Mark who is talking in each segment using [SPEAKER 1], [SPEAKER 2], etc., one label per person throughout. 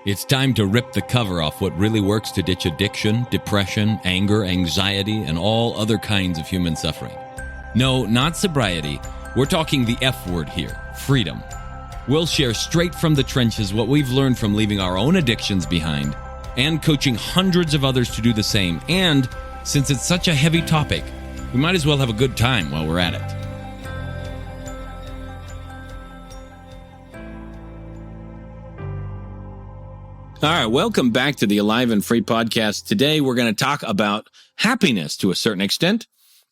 [SPEAKER 1] It's time to rip the cover off what really works to ditch addiction, depression, anger, anxiety, and all other kinds of human suffering. No, not sobriety. We're talking the F word here, freedom. We'll share straight from the trenches what we've learned from leaving our own addictions behind and coaching hundreds of others to do the same. And since it's such a heavy topic, we might as well have a good time while we're at it. All right, welcome back to the Alive and Free podcast. Today, we're going to talk about happiness to a certain extent.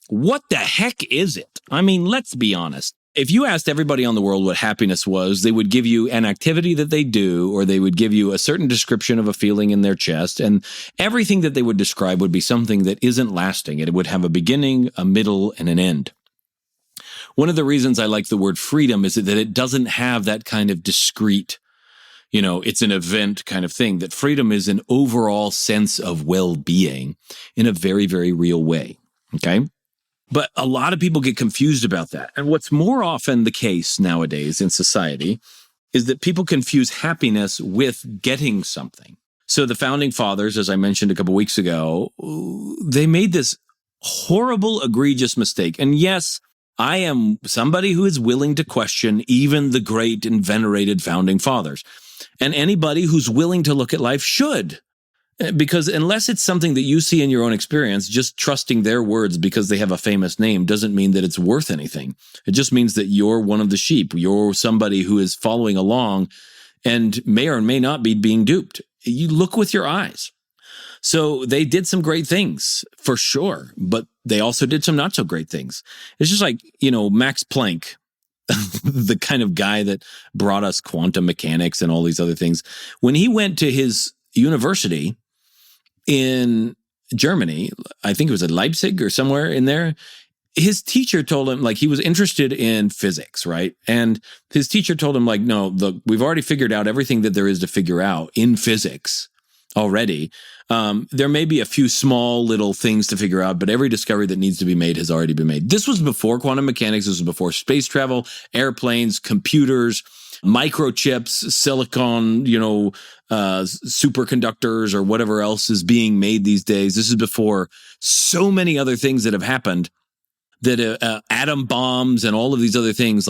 [SPEAKER 1] What the heck is it? I mean, let's be honest. If you asked everybody on the world what happiness was, they would give you an activity that they do, or they would give you a certain description of a feeling in their chest, and everything that they would describe would be something that isn't lasting. It would have a beginning, a middle, and an end. One of the reasons I like the word freedom is that it doesn't have that kind of discrete, it's an event kind of thing, that freedom is an overall sense of well-being in a very, very real way, okay? But a lot of people get confused about that. And what's more often the case nowadays in society is that people confuse happiness with getting something. So the founding fathers, as I mentioned a couple weeks ago, they made this horrible, egregious mistake. And yes, I am somebody who is willing to question even the great and venerated founding fathers. And anybody who's willing to look at life should. Because unless it's something that you see in your own experience, just trusting their words because they have a famous name doesn't mean that it's worth anything. It just means that you're one of the sheep. You're somebody who is following along and may or may not be being duped. You look with your eyes. So they did some great things, for sure, but they also did some not so great things. It's just like, Max Planck, the kind of guy that brought us quantum mechanics and all these other things. When he went to his university in Germany, I think it was at Leipzig or somewhere in there, his teacher told him, he was interested in physics, right? And his teacher told him, no, look, we've already figured out everything that there is to figure out in physics already. There may be a few small little things to figure out, but every discovery that needs to be made has already been made. This was before quantum mechanics. This was before space travel, airplanes, computers, microchips, silicon, superconductors, or whatever else is being made these days. This is before so many other things that have happened, that atom bombs and all of these other things.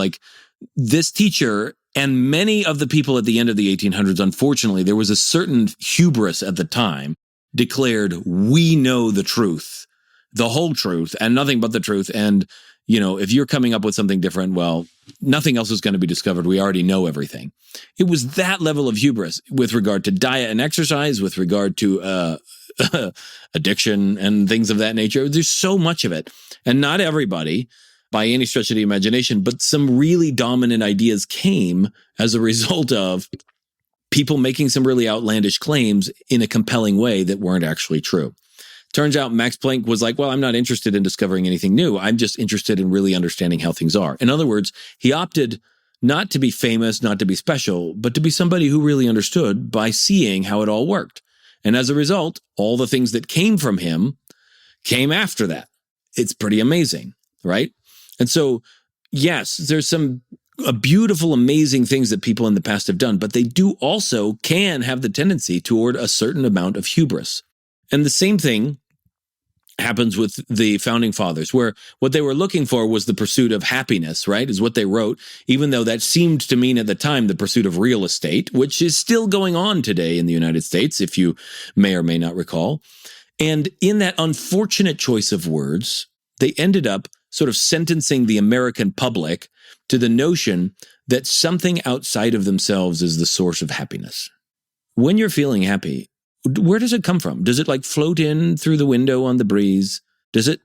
[SPEAKER 1] This teacher and many of the people at the end of the 1800s, unfortunately, there was a certain hubris at the time, declared, we know the truth, the whole truth, and nothing but the truth. And, if you're coming up with something different, well, nothing else is going to be discovered. We already know everything. It was that level of hubris with regard to diet and exercise, with regard to addiction and things of that nature. There's so much of it. And not everybody, by any stretch of the imagination, but some really dominant ideas came as a result of people making some really outlandish claims in a compelling way that weren't actually true. Turns out Max Planck was like, well, I'm not interested in discovering anything new. I'm just interested in really understanding how things are. In other words, he opted not to be famous, not to be special, but to be somebody who really understood by seeing how it all worked. And as a result, all the things that came from him came after that. It's pretty amazing, right? And so, yes, there's some beautiful, amazing things that people in the past have done, but they can have the tendency toward a certain amount of hubris. And the same thing happens with the founding fathers, where what they were looking for was the pursuit of happiness, right, is what they wrote, even though that seemed to mean at the time the pursuit of real estate, which is still going on today in the United States, if you may or may not recall. And in that unfortunate choice of words, they ended up sort of sentencing the American public to the notion that something outside of themselves is the source of happiness. When you're feeling happy, where does it come from? Does it float in through the window on the breeze? Does it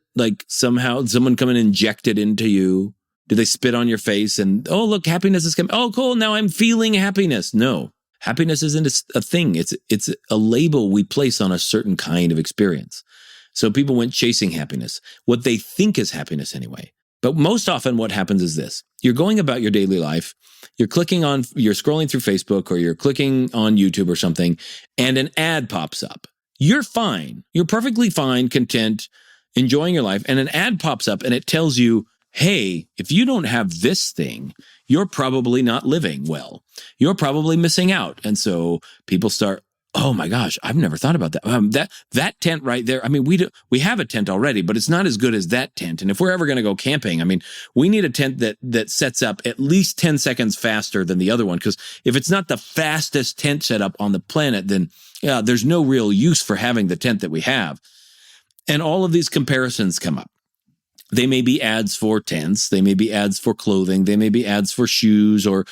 [SPEAKER 1] somehow someone come and inject it into you? Do they spit on your face and, oh, look, happiness is coming. Oh, cool. Now I'm feeling happiness. No, happiness isn't a thing. It's a label we place on a certain kind of experience. So people went chasing happiness, what they think is happiness anyway. But most often what happens is this. You're going about your daily life, you're scrolling through Facebook, or you're clicking on YouTube or something, and an ad pops up. You're fine. You're perfectly fine, content, enjoying your life, and an ad pops up and it tells you, hey, if you don't have this thing, you're probably not living well. You're probably missing out. And so people start, oh my gosh, I've never thought about that. That tent right there. I mean, we have a tent already, but it's not as good as that tent. And if we're ever going to go camping, I mean, we need a tent that sets up at least 10 seconds faster than the other one. Because if it's not the fastest tent setup on the planet, then yeah, there's no real use for having the tent that we have. And all of these comparisons come up. They may be ads for tents. They may be ads for clothing. They may be ads for shoes or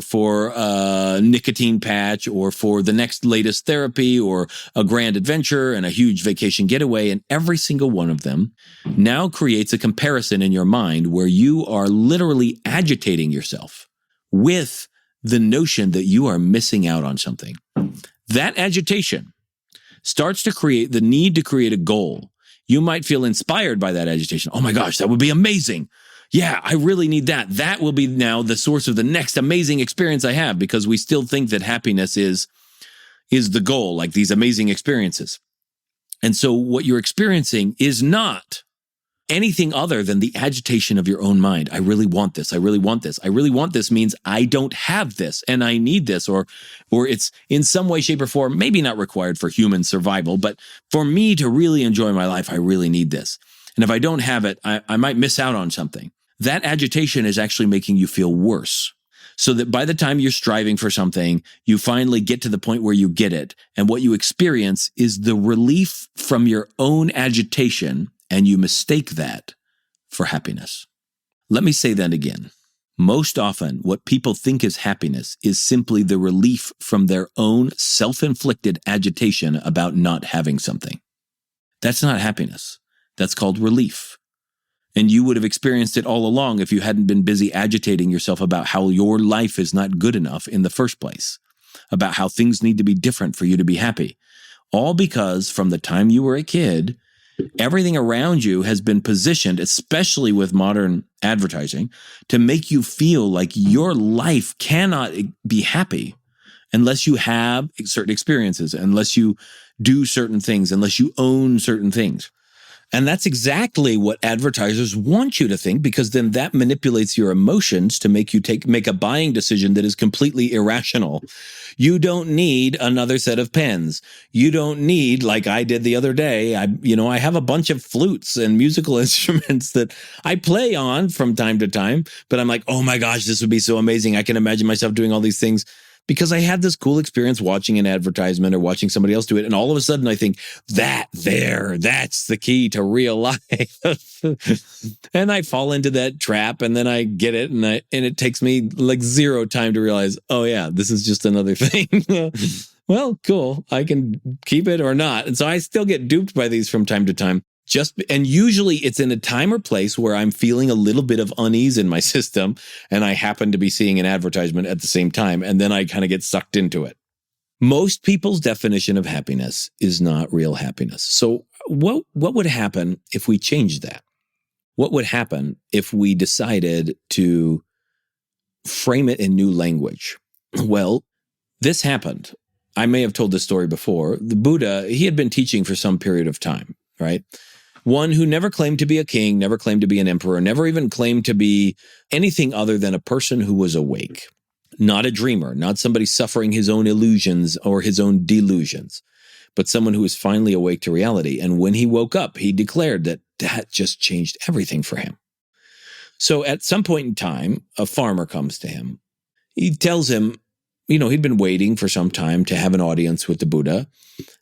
[SPEAKER 1] for a nicotine patch or for the next latest therapy or a grand adventure and a huge vacation getaway. And every single one of them now creates a comparison in your mind where you are literally agitating yourself with the notion that you are missing out on something. That agitation starts to create the need to create a goal. You might feel inspired by that agitation. Oh my gosh, that would be amazing. Yeah, I really need that. That will be now the source of the next amazing experience I have, because we still think that happiness is the goal, like these amazing experiences. And so what you're experiencing is not anything other than the agitation of your own mind. I really want this. I really want this. I really want this means I don't have this and I need this, or it's in some way, shape, or form, maybe not required for human survival, but for me to really enjoy my life, I really need this. And if I don't have it, I might miss out on something. That agitation is actually making you feel worse. So that by the time you're striving for something, you finally get to the point where you get it. And what you experience is the relief from your own agitation, and you mistake that for happiness. Let me say that again. Most often, what people think is happiness is simply the relief from their own self-inflicted agitation about not having something. That's not happiness. That's called relief. And you would have experienced it all along if you hadn't been busy agitating yourself about how your life is not good enough in the first place, about how things need to be different for you to be happy. All because from the time you were a kid, everything around you has been positioned, especially with modern advertising, to make you feel like your life cannot be happy unless you have certain experiences, unless you do certain things, unless you own certain things. And that's exactly what advertisers want you to think, because then that manipulates your emotions to make you make a buying decision that is completely irrational. You don't need another set of pens. You don't need, like I did the other day, I have a bunch of flutes and musical instruments that I play on from time to time, but I'm like, oh my gosh, this would be so amazing. I can imagine myself doing all these things, because I had this cool experience watching an advertisement or watching somebody else do it. And all of a sudden I think that's the key to real life. And I fall into that trap, and then I get it. And it takes me like zero time to realize, oh yeah, this is just another thing. Well, cool. I can keep it or not. And so I still get duped by these from time to time. And usually it's in a time or place where I'm feeling a little bit of unease in my system, and I happen to be seeing an advertisement at the same time, and then I kind of get sucked into it. Most people's definition of happiness is not real happiness. So what would happen if we changed that? What would happen if we decided to frame it in new language? Well, this happened. I may have told this story before. The Buddha, he had been teaching for some period of time, right? One who never claimed to be a king, never claimed to be an emperor, never even claimed to be anything other than a person who was awake. Not a dreamer, not somebody suffering his own illusions or his own delusions, but someone who was finally awake to reality. And when he woke up, he declared that just changed everything for him. So at some point in time, a farmer comes to him. He tells him, he'd been waiting for some time to have an audience with the Buddha.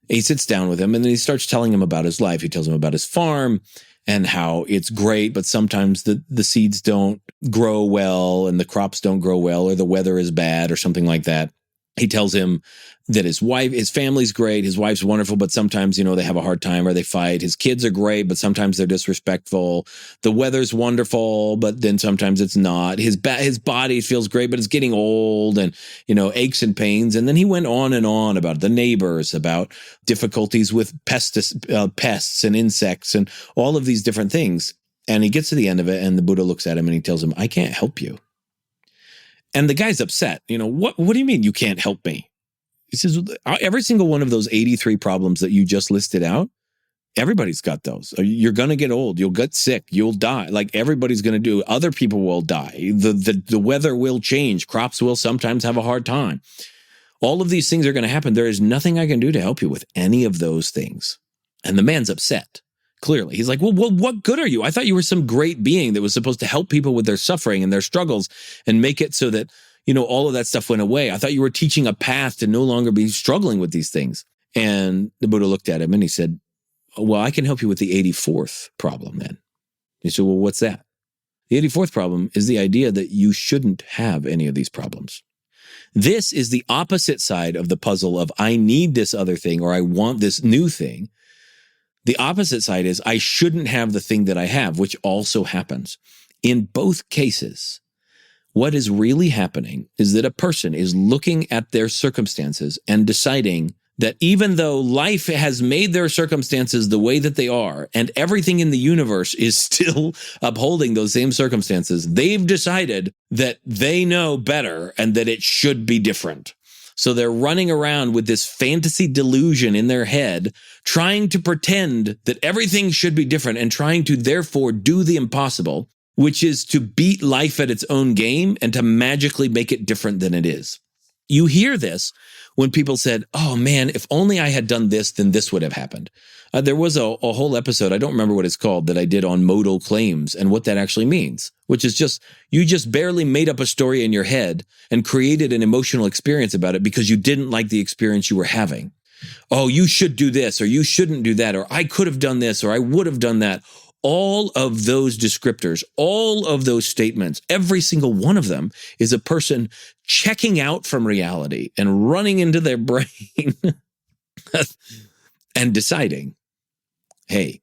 [SPEAKER 1] He sits down with him, and then he starts telling him about his life. He tells him about his farm and how it's great, but sometimes the seeds don't grow well and the crops don't grow well, or the weather is bad or something like that. He tells him that his family's great, his wife's wonderful, but sometimes, they have a hard time or they fight. His kids are great, but sometimes they're disrespectful. The weather's wonderful, but then sometimes it's not. His body feels great, but it's getting old and, aches and pains. And then he went on and on about the neighbors, about difficulties with pests and insects and all of these different things. And he gets to the end of it, and the Buddha looks at him and he tells him, I can't help you. And the guy's upset. What do you mean you can't help me? He says, every single one of those 83 problems that you just listed out, Everybody's got those. You're going to get old. You'll get sick. You'll die. Like everybody's going to do. Other people will die. The weather will change. Crops will sometimes have a hard time. All of these things are going to happen. There is nothing I can do to help you with any of those things. And the man's upset. Clearly, he's like, well, what good are you? I thought you were some great being that was supposed to help people with their suffering and their struggles and make it so that, all of that stuff went away. I thought you were teaching a path to no longer be struggling with these things. And the Buddha looked at him and he said, well, I can help you with the 84th problem then. He said, well, what's that? The 84th problem is the idea that you shouldn't have any of these problems. This is the opposite side of the puzzle of I need this other thing or I want this new thing. The opposite side is I shouldn't have the thing that I have, which also happens. In both cases, what is really happening is that a person is looking at their circumstances and deciding that even though life has made their circumstances the way that they are, and everything in the universe is still upholding those same circumstances, they've decided that they know better and that it should be different. So they're running around with this fantasy delusion in their head, trying to pretend that everything should be different and trying to therefore do the impossible, which is to beat life at its own game and to magically make it different than it is. You hear this when people said, oh man, if only I had done this, then this would have happened. There was a whole episode, I don't remember what it's called, that I did on modal claims and what that actually means, which is just, you just barely made up a story in your head and created an emotional experience about it because you didn't like the experience you were having. Oh, you should do this, or you shouldn't do that, or I could have done this, or I would have done that. All of those descriptors, all of those statements, every single one of them is a person checking out from reality and running into their brain and deciding, hey,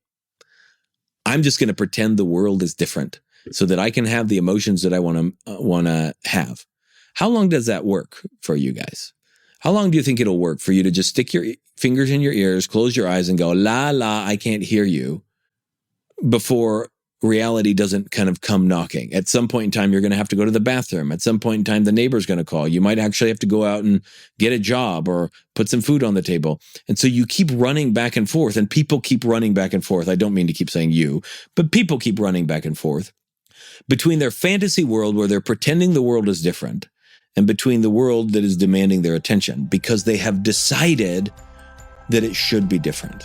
[SPEAKER 1] I'm just going to pretend the world is different so that I can have the emotions that I want to have. How long does that work for you guys? How long do you think it'll work for you to just stick your fingers in your ears, close your eyes and go, la, la, I can't hear you, before reality doesn't kind of come knocking? At some point in time, you're going to have to go to the bathroom. At some point in time, the neighbor's going to call. You might actually have to go out and get a job or put some food on the table. And so you keep running back and forth, and people keep running back and forth. I don't mean to keep saying you, but people keep running back and forth between their fantasy world where they're pretending the world is different and between the world that is demanding their attention because they have decided that it should be different.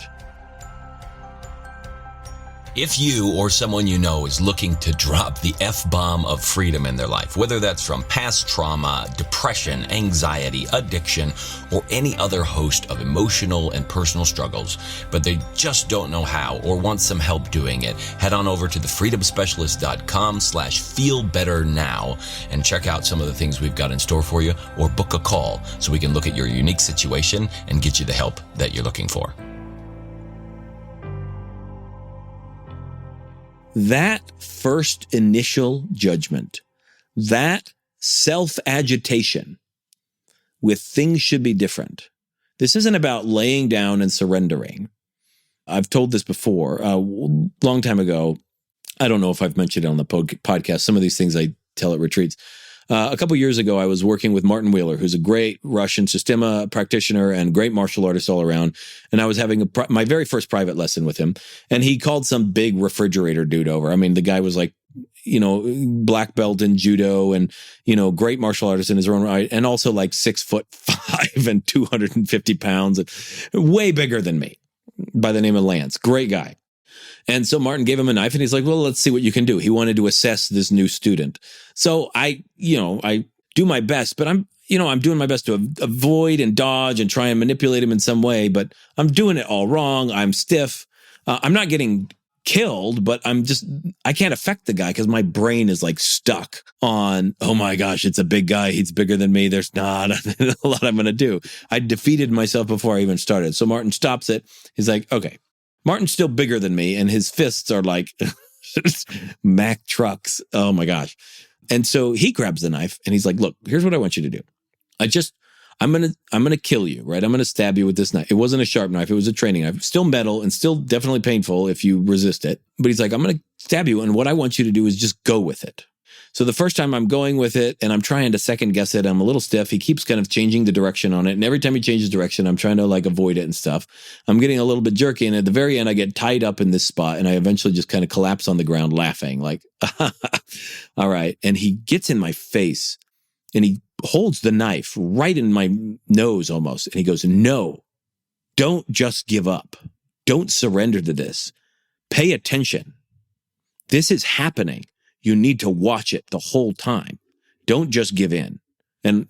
[SPEAKER 2] If you or someone you know is looking to drop the F-bomb of freedom in their life, whether that's from past trauma, depression, anxiety, addiction, or any other host of emotional and personal struggles, but they just don't know how or want some help doing it, head on over to thefreedomspecialist.com/feelbetternow and check out some of the things we've got in store for you, or book a call so we can look at your unique situation and get you the help that you're looking for.
[SPEAKER 1] That first initial judgment, that self-agitation with things should be different. This isn't about laying down and surrendering. I've told this before, a long time ago. I don't know if I've mentioned it on the podcast. Some of these things I tell at retreats. A couple years ago, I was working with Martin Wheeler, who's a great Russian Systema practitioner and great martial artist all around. And I was having my very first private lesson with him. And he called some big refrigerator dude over. I mean, the guy was like, black belt in judo and, great martial artist in his own right. And also like 6'5" and 250 pounds and way bigger than me, by the name of Lance. Great guy. And so Martin gave him a knife and he's like, well, let's see what you can do. He wanted to assess this new student. So I do my best, but I'm doing my best to avoid and dodge and try and manipulate him in some way, but I'm doing it all wrong. I'm stiff. I'm not getting killed, but I can't affect the guy because my brain is like stuck on, oh my gosh, it's a big guy. He's bigger than me. There's not a lot I'm going to do. I defeated myself before I even started. So Martin stops it. He's like, okay. Martin's still bigger than me, and his fists are like Mack trucks. Oh my gosh. And so he grabs the knife and he's like, look, here's what I want you to do. I'm going to kill you, right? I'm going to stab you with this knife. It wasn't a sharp knife. It was a training knife. Still metal and still definitely painful if you resist it. But he's like, I'm going to stab you. And what I want you to do is just go with it. So the first time I'm going with it and I'm trying to second guess it, I'm a little stiff. He keeps kind of changing the direction on it. And every time he changes direction, I'm trying to like avoid it and stuff. I'm getting a little bit jerky. And at the very end, I get tied up in this spot and I eventually just kind of collapse on the ground laughing like, all right. And he gets in my face and he holds the knife right in my nose almost. And he goes, no, don't just give up. Don't surrender to this. Pay attention. This is happening. You need to watch it the whole time. Don't just give in. And,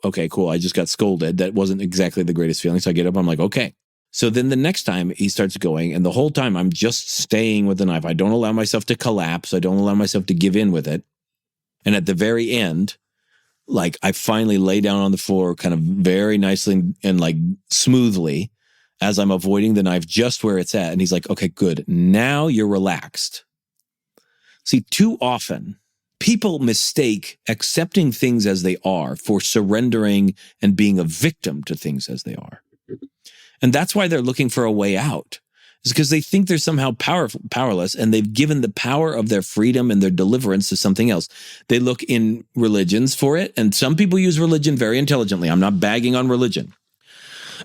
[SPEAKER 1] okay, cool. I just got scolded. That wasn't exactly the greatest feeling. So I get up. I'm like, okay. So then the next time he starts going, and the whole time I'm just staying with the knife. I don't allow myself to collapse. I don't allow myself to give in with it. And at the very end, like I finally lay down on the floor kind of very nicely and like smoothly as I'm avoiding the knife just where it's at. And he's like, okay, good. Now you're relaxed. See, too often, people mistake accepting things as they are for surrendering and being a victim to things as they are. And that's why they're looking for a way out. It's because they think they're somehow powerless and they've given the power of their freedom and their deliverance to something else. They look in religions for it, and some people use religion very intelligently. I'm not bagging on religion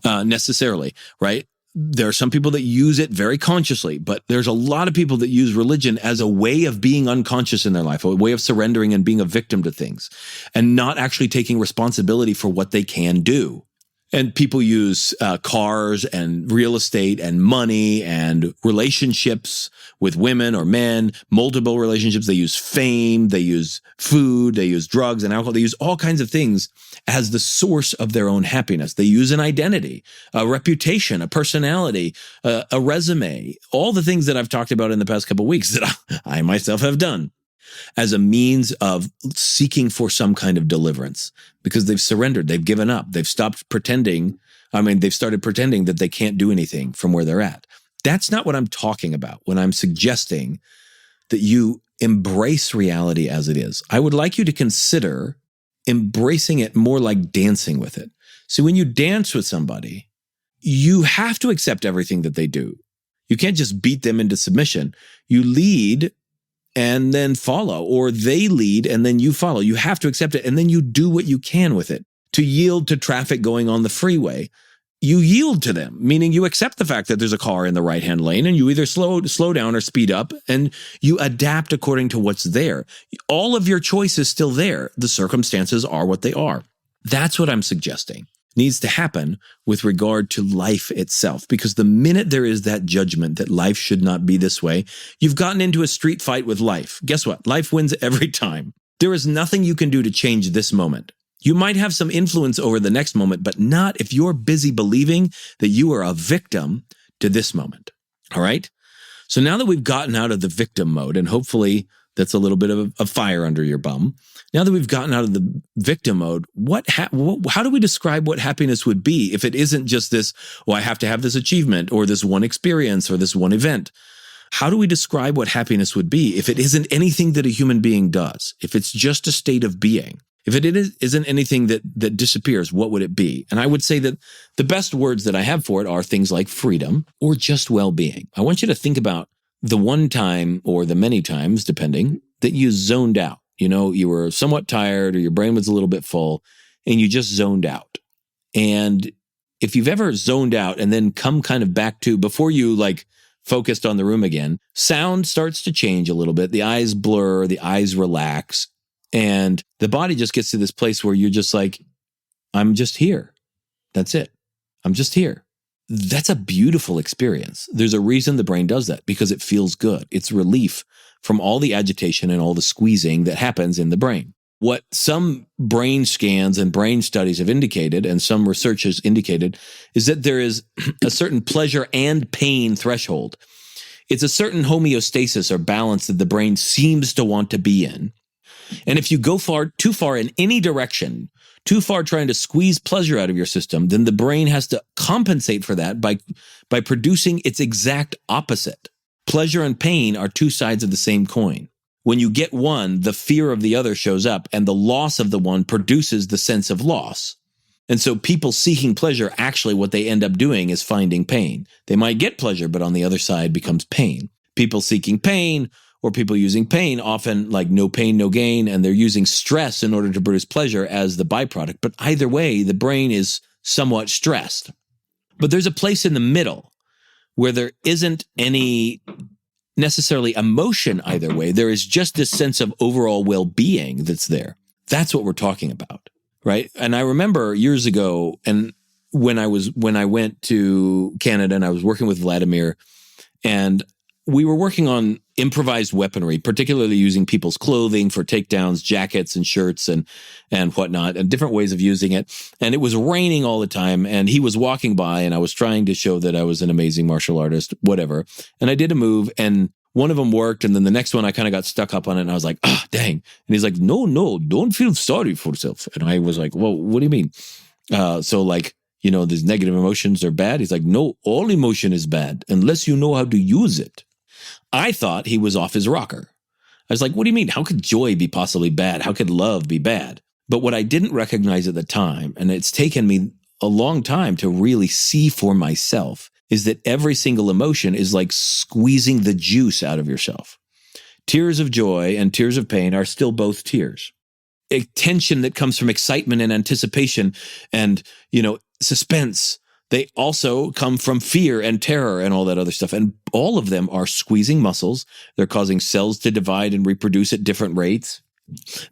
[SPEAKER 1] necessarily, right? There are some people that use it very consciously, but there's a lot of people that use religion as a way of being unconscious in their life, a way of surrendering and being a victim to things and not actually taking responsibility for what they can do. And people use cars and real estate and money and relationships with women or men, multiple relationships. They use fame, they use food, they use drugs and alcohol. They use all kinds of things as the source of their own happiness. They use an identity, a reputation, a personality, a resume, all the things that I've talked about in the past couple of weeks that I myself have done as a means of seeking for some kind of deliverance because they've surrendered, they've given up, they've stopped pretending. They've started pretending that they can't do anything from where they're at. That's not what I'm talking about when I'm suggesting that you embrace reality as it is. I would like you to consider embracing it more like dancing with it. So when you dance with somebody, you have to accept everything that they do. You can't just beat them into submission. You lead and then follow, or they lead and then you follow. You have to accept it, and then you do what you can with it. To yield to traffic going on the freeway, you yield to them, meaning you accept the fact that there's a car in the right-hand lane, and you either slow down or speed up, and you adapt according to what's there. All of your choice is still there. The circumstances are what they are. That's what I'm suggesting needs to happen with regard to life itself. Because the minute there is that judgment that life should not be this way, you've gotten into a street fight with life. Guess what? Life wins every time. There is nothing you can do to change this moment. You might have some influence over the next moment, but not if you're busy believing that you are a victim to this moment. All right? So now that we've gotten out of the victim mode, and hopefully that's a little bit of a fire under your bum. Now that we've gotten out of the victim mode, how do we describe what happiness would be if it isn't just this, I have to have this achievement or this one experience or this one event? How do we describe what happiness would be if it isn't anything that a human being does? If it's just a state of being? If it isn't anything that disappears, what would it be? And I would say that the best words that I have for it are things like freedom or just well-being. I want you to think about the one time or the many times, depending, that you zoned out. You were somewhat tired or your brain was a little bit full and you just zoned out. And if you've ever zoned out and then come kind of back to before you like focused on the room again, sound starts to change a little bit. The eyes blur, the eyes relax, and the body just gets to this place where you're just like, I'm just here. That's it. I'm just here. That's a beautiful experience. There's a reason the brain does that, because it feels good. It's relief from all the agitation and all the squeezing that happens in the brain. What some brain scans and brain studies have indicated, and some research has indicated, is that there is a certain pleasure and pain threshold. It's a certain homeostasis or balance that the brain seems to want to be in. And if you go too far in any direction, too far trying to squeeze pleasure out of your system, then the brain has to compensate for that by producing its exact opposite. Pleasure and pain are two sides of the same coin. When you get one, the fear of the other shows up, and the loss of the one produces the sense of loss. And so people seeking pleasure, actually what they end up doing is finding pain. They might get pleasure, but on the other side becomes pain. People seeking pain or people using pain, often like no pain, no gain, and they're using stress in order to produce pleasure as the byproduct. But either way, the brain is somewhat stressed. But there's a place in the middle where there isn't any necessarily emotion either way. There is just this sense of overall well-being that's there. That's what we're talking about, right? And I remember years ago, and when I went to Canada and I was working with Vladimir, and we were working on improvised weaponry, particularly using people's clothing for takedowns, jackets and shirts and whatnot, and different ways of using it. And it was raining all the time, and he was walking by, and I was trying to show that I was an amazing martial artist, whatever. And I did a move, and one of them worked, and then the next one I kind of got stuck up on it, and I was like, dang. And he's like, no, don't feel sorry for yourself. And I was like, well, what do you mean? So like, these negative emotions are bad. He's like, no, all emotion is bad unless you know how to use it. I thought he was off his rocker. I was like, what do you mean? How could joy be possibly bad? How could love be bad? But what I didn't recognize at the time, and it's taken me a long time to really see for myself, is that every single emotion is like squeezing the juice out of yourself. Tears of joy and tears of pain are still both tears. A tension that comes from excitement and anticipation and, suspense, they also come from fear and terror and all that other stuff. And all of them are squeezing muscles. They're causing cells to divide and reproduce at different rates.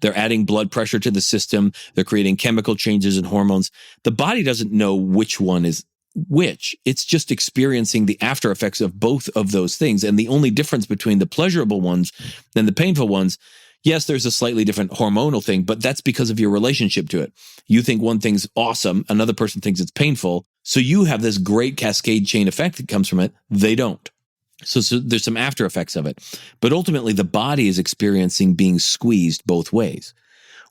[SPEAKER 1] They're adding blood pressure to the system. They're creating chemical changes in hormones. The body doesn't know which one is which. It's just experiencing the after effects of both of those things. And the only difference between the pleasurable ones and the painful ones, yes, there's a slightly different hormonal thing, but that's because of your relationship to it. You think one thing's awesome, another person thinks it's painful, so you have this great cascade chain effect that comes from it. They don't. So there's some after effects of it. But ultimately, the body is experiencing being squeezed both ways.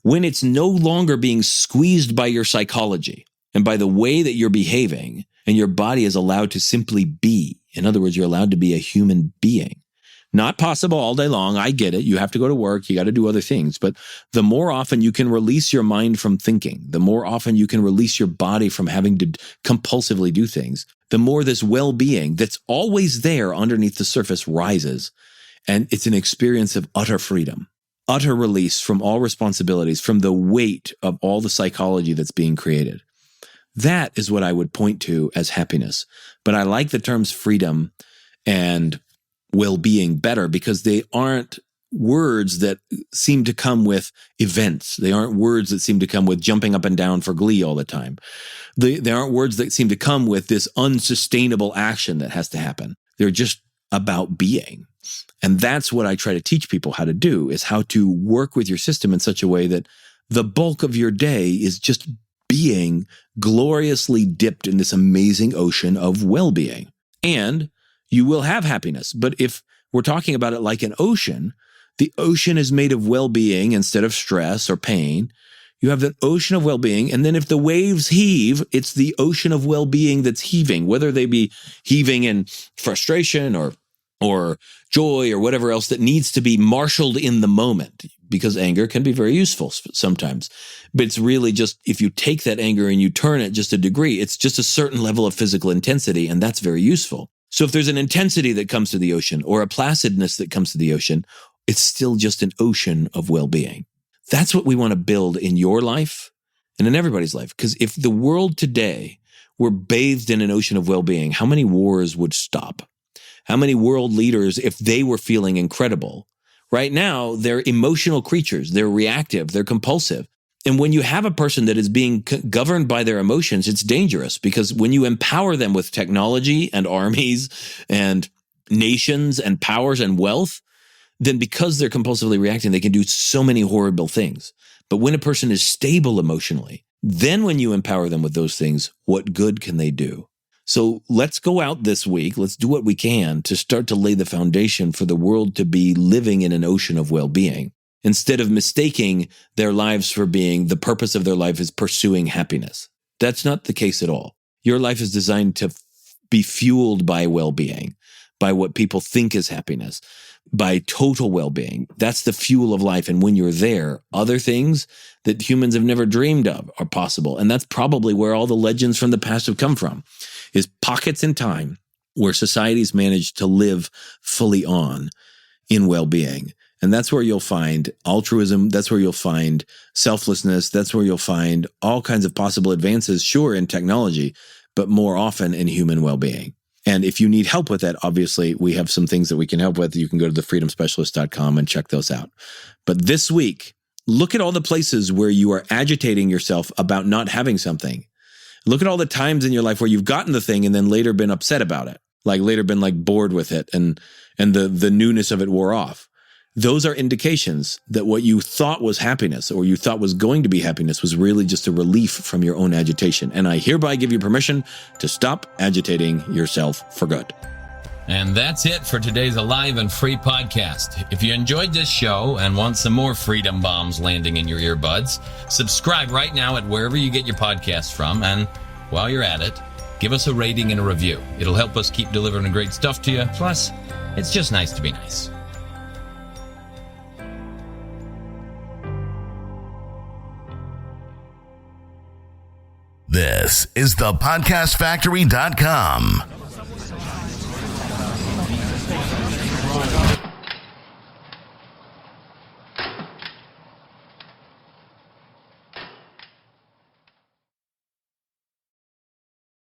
[SPEAKER 1] When it's no longer being squeezed by your psychology and by the way that you're behaving, and your body is allowed to simply be, in other words, you're allowed to be a human being. Not possible all day long. I get it. You have to go to work. You got to do other things. But the more often you can release your mind from thinking, the more often you can release your body from having to compulsively do things, the more this well-being that's always there underneath the surface rises. And it's an experience of utter freedom, utter release from all responsibilities, from the weight of all the psychology that's being created. That is what I would point to as happiness. But I like the terms freedom and well-being better because they aren't words that seem to come with events. They aren't words that seem to come with jumping up and down for glee all the time. They aren't words that seem to come with this unsustainable action that has to happen. They're just about being. And that's what I try to teach people how to do, is how to work with your system in such a way that the bulk of your day is just being gloriously dipped in this amazing ocean of well-being. And you will have happiness. But if we're talking about it like an ocean, the ocean is made of well-being instead of stress or pain. You have the ocean of well-being. And then if the waves heave, it's the ocean of well-being that's heaving, whether they be heaving in frustration or joy or whatever else that needs to be marshaled in the moment, because anger can be very useful sometimes. But it's really just, if you take that anger and you turn it just a degree, it's just a certain level of physical intensity, and that's very useful. So if there's an intensity that comes to the ocean or a placidness that comes to the ocean, it's still just an ocean of well-being. That's what we want to build in your life and in everybody's life. Because if the world today were bathed in an ocean of well-being, how many wars would stop? How many world leaders, if they were feeling incredible? Right now, they're emotional creatures. They're reactive. They're compulsive. And when you have a person that is being governed by their emotions, it's dangerous, because when you empower them with technology and armies and nations and powers and wealth, then because they're compulsively reacting, they can do so many horrible things. But when a person is stable emotionally, then when you empower them with those things, what good can they do? So let's go out this week. Let's do what we can to start to lay the foundation for the world to be living in an ocean of well-being, instead of mistaking their lives for being the purpose of their life is pursuing happiness. That's not the case at all. Your life is designed to be fueled by well-being, by what people think is happiness, by total well-being. That's the fuel of life. And when you're there, other things that humans have never dreamed of are possible. And that's probably where all the legends from the past have come from, is pockets in time where societies managed to live fully on. in well-being. And that's where you'll find altruism. That's where you'll find selflessness. That's where you'll find all kinds of possible advances, sure, in technology, but more often in human well-being. And if you need help with that, obviously, we have some things that we can help with. You can go to thefreedomspecialist.com and check those out. But this week, look at all the places where you are agitating yourself about not having something. Look at all the times in your life where you've gotten the thing and then later been upset about it, like later been like bored with it and the newness of it wore off. Those are indications that what you thought was happiness or you thought was going to be happiness was really just a relief from your own agitation. And I hereby give you permission to stop agitating yourself for good.
[SPEAKER 2] And that's it for today's Alive and Free podcast. If you enjoyed this show and want some more freedom bombs landing in your earbuds, subscribe right now at wherever you get your podcasts from. And while you're at it, give us a rating and a review. It'll help us keep delivering great stuff to you. Plus, it's just nice to be nice.
[SPEAKER 3] This is thepodcastfactory.com.